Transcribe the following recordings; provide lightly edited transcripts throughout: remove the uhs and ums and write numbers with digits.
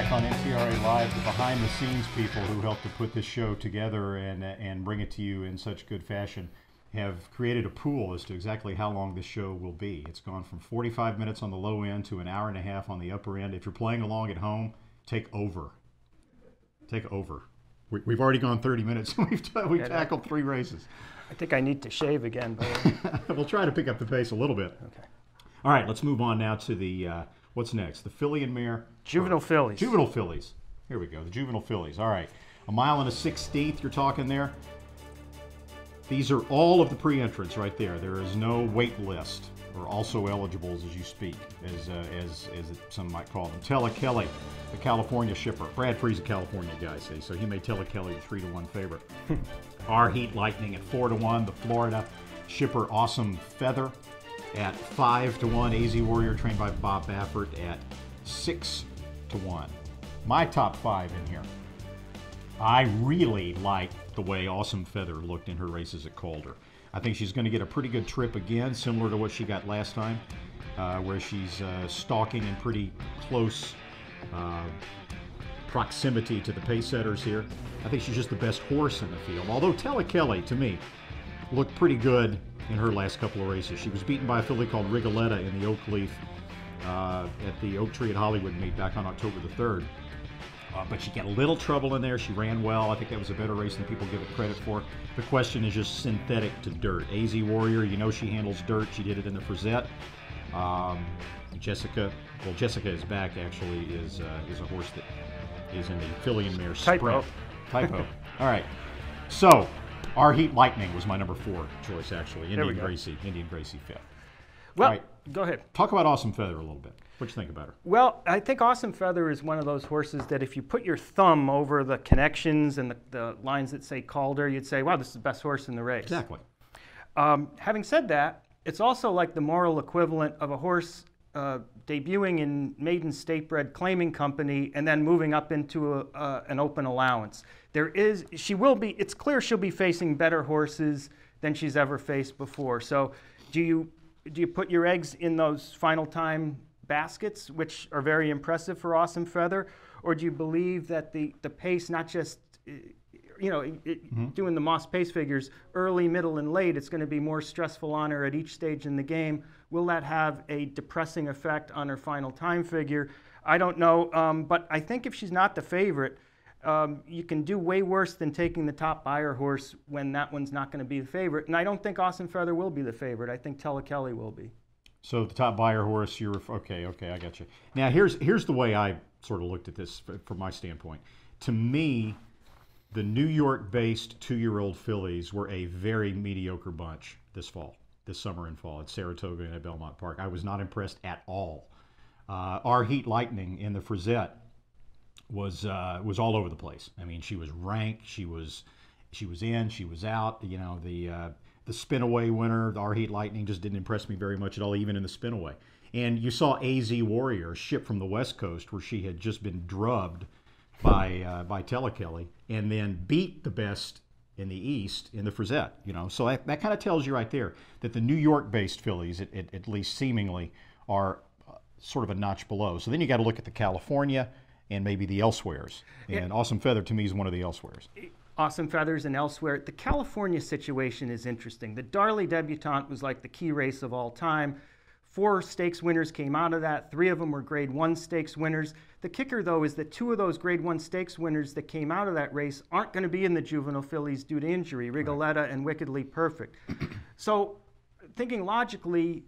back on NCRA Live, the behind-the-scenes people who helped to put this show together and bring it to you in such good fashion have created a pool as to exactly how long this show will be. It's gone from 45 minutes on the low end to an hour and a half on the upper end. If you're playing along at home, take over. Take over. We've already gone 30 minutes. We've tackled 3 races. I think I need to shave again. But we'll try to pick up the pace a little bit. Okay. All right, let's move on now to the, what's next? The filly and mare? Juvenile Fillies. Juvenile Fillies. Here we go, the Juvenile Fillies. All right, 1 mile and a 16th you're talking there. These are all of the pre-entrants right there. There is no wait list or also eligibles as you speak, as some might call them. Tella Kelly, the California shipper. Brad Free's a California guy, see, so he made Tella Kelly the 3-1 favorite. Our Heat Lightning at 4-1. The Florida shipper Awesome Feather at 5-1. AZ Warrior, trained by Bob Baffert, at 6-1. My top 5 in here. I really like the way Awesome Feather looked in her races at Calder. I think she's going to get a pretty good trip again, similar to what she got last time, where she's stalking in pretty close proximity to the pace setters here. I think she's just the best horse in the field. Although Tella Kelly, to me, looked pretty good in her last couple of races. She was beaten by a filly called Rigoletta in the Oak Leaf at the Oak Tree at Hollywood meet back on October the 3rd. But she got a little trouble in there. She ran well. I think that was a better race than people give it credit for. The question is just synthetic to dirt. AZ Warrior, you know she handles dirt. She did it in the Frizette. Jessica is back actually, is a horse that is in the filly and mare sprint. Typo. All right. So, Our Heat Lightning was my number 4 choice actually. Indian Gracie 5th. Well, right. Go ahead. Talk about Awesome Feather a little bit. What do you think about her? Well, I think Awesome Feather is one of those horses that if you put your thumb over the connections and the lines that say Calder, you'd say, wow, this is the best horse in the race. Exactly. Having said that, it's also like the moral equivalent of a horse debuting in maiden state-bred claiming company and then moving up into an open allowance. It's clear she'll be facing better horses than she's ever faced before. So do you put your eggs in those final time baskets, which are very impressive for Awesome Feather, or do you believe that the pace, not just doing the Moss pace figures, early, middle, and late, it's going to be more stressful on her at each stage in the game? Will that have a depressing effect on her final time figure? I don't know, but I think if she's not the favorite, you can do way worse than taking the top buyer horse when that one's not going to be the favorite. And I don't think Awesome Feather will be the favorite. I think Tella Kelly will be. So the top buyer horse, okay, I got you. Now here's the way I sort of looked at this from my standpoint. To me, the New York-based 2-year-old fillies were a very mediocre bunch this summer and fall at Saratoga and at Belmont Park. I was not impressed at all. Our Heat Lightning in the Frizette was all over the place. I mean, she was ranked, she was in, she was out. You know, the spin-away winner, the Our Heat Lightning, just didn't impress me very much at all, even in the spin-away. And you saw AZ Warrior, a ship from the West Coast, where she had just been drubbed by Tella Kelly, and then beat the best in the East in the Frizette. You know, so that kind of tells you right there that the New York-based fillies, at least seemingly, are sort of a notch below. So then you got to look at the California and maybe the elsewheres. And Awesome Feather, to me, is one of the elsewheres. Awesome Feathers and elsewhere. The California situation is interesting. The Darley Debutante was like the key race of all time. 4 stakes winners came out of that. 3 of them were Grade 1 stakes winners. The kicker, though, is that 2 of those Grade 1 stakes winners that came out of that race aren't going to be in the Juvenile Fillies due to injury, Rigoletta and Wickedly Perfect. So thinking logically,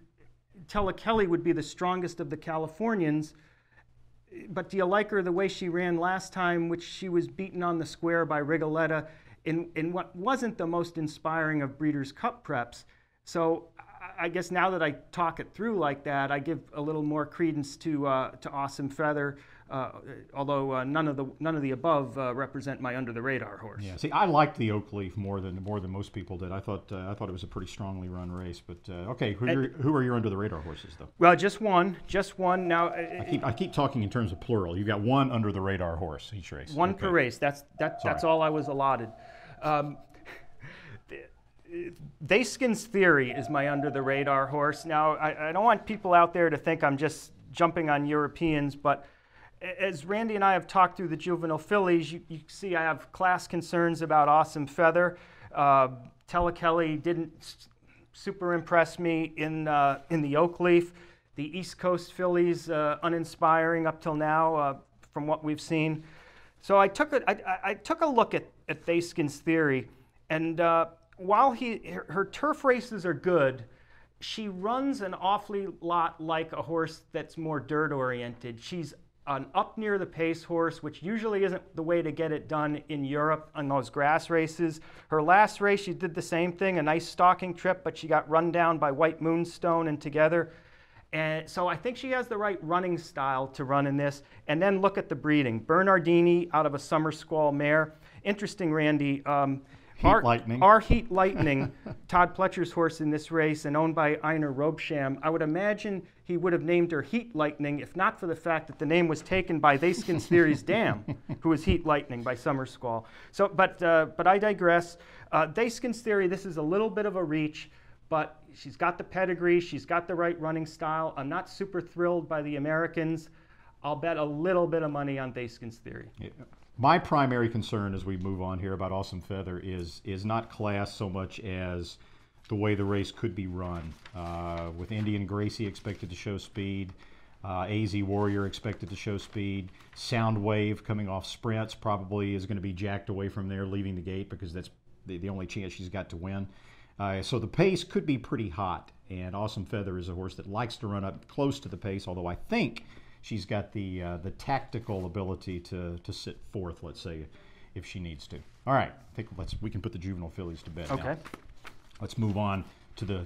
Tella Kelly would be the strongest of the Californians, but do you like her the way she ran last time, which she was beaten on the square by Rigoletta in what wasn't the most inspiring of Breeders' Cup preps? So I guess now that I talk it through like that, I give a little more credence to Awesome Feather, although none of the above represent my under the radar horse. Yeah, see, I liked the Oak Leaf more than most people did. I thought it was a pretty strongly run race. But okay, who are your under the radar horses though? Well, just one. Now I keep talking in terms of plural. You got one under the radar horse each race. One per race. That's all I was allotted. Dayskin's Theory is my under-the-radar horse. Now, I don't want people out there to think I'm just jumping on Europeans, but as Randy and I have talked through the juvenile fillies, you see I have class concerns about Awesome Feather. Kelly didn't super impress me in the Oak Leaf. The East Coast fillies, uninspiring up till now from what we've seen. So I took a look at Thaskin's Theory, and while her turf races are good, she runs an awfully lot like a horse that's more dirt oriented. She's an up near the pace horse, which usually isn't the way to get it done in Europe on those grass races. Her last race, she did the same thing, a nice stalking trip, but she got run down by White Moonstone and Together. And so I think she has the right running style to run in this. And then look at the breeding. Bernardini out of a Summer Squall mare. Interesting, Randy. Our Heat Lightning, Todd Pletcher's horse in this race and owned by Einar Robsham, I would imagine he would have named her Heat Lightning if not for the fact that the name was taken by Thaskin's Theory's dam, who was Heat Lightning by Summer Squall. So, but I digress. Thaskin's Theory, this is a little bit of a reach, but she's got the pedigree, she's got the right running style. I'm not super thrilled by the Americans. I'll bet a little bit of money on Thaskin's Theory. Yeah. My primary concern as we move on here about Awesome Feather is not class so much as the way the race could be run. With Indian Gracie expected to show speed, AZ Warrior expected to show speed, Sound Wave coming off sprints probably is going to be jacked away from there leaving the gate because that's the only chance she's got to win. So the pace could be pretty hot, and Awesome Feather is a horse that likes to run up close to the pace, although I think she's got the tactical ability to sit fourth, let's say, if she needs to. All right, I think we can put the juvenile fillies to bed okay. now. Let's move on to the